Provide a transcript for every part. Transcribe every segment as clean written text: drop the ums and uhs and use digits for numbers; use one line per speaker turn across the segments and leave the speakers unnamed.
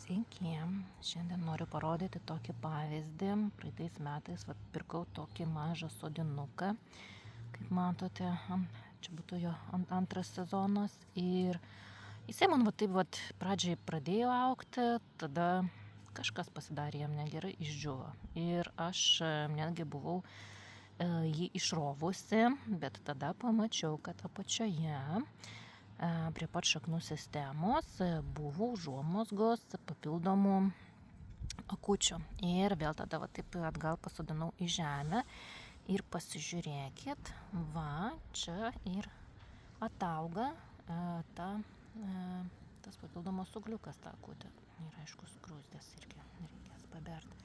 Sveiki, šiandien noriu parodyti tokį pavyzdį. Praeitais metais pirkau tokį mažą sodinuką, kaip matote, čia būtų jo antras sezonas ir jisai man taip pradžiai pradėjo augti, tada kažkas pasidarė jam negerai, išdžiuvo ir aš netgi buvau jį išrovusi, bet tada pamačiau, kad apačioje prie pat šaknų sistemos buvo užuomazgos papildomų akučių. Ir vėl tada taip atgal pasodinau į žemę ir pasižiūrėkit, čia ir atauga tas papildomas ugliukas, ta akutė. Ir aišku, skruzdės irgi reikės paberti.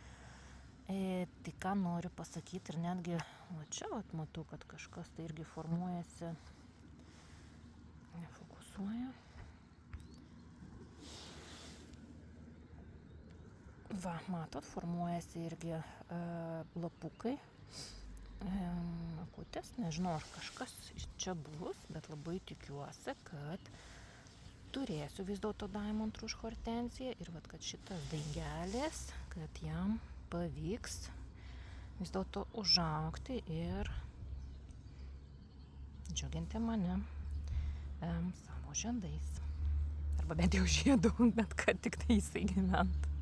Tai ką noriu pasakyti ir netgi, čia matau, kad kažkas tai irgi formuojasi. Nefokusuoju. Matot, formuojasi irgi lapukai, akutės. Nežinau, ar kažkas čia bus, bet labai tikiuosi, kad turėsiu vis dėlto Diamond Rouge hortenziją ir kad šitas daigelis, kad jam pavyks vis dėlto užaugti ir džiuginti mane savo žiedais. Arba bent jau žiedų, bet kad tik tai jisai gyventų.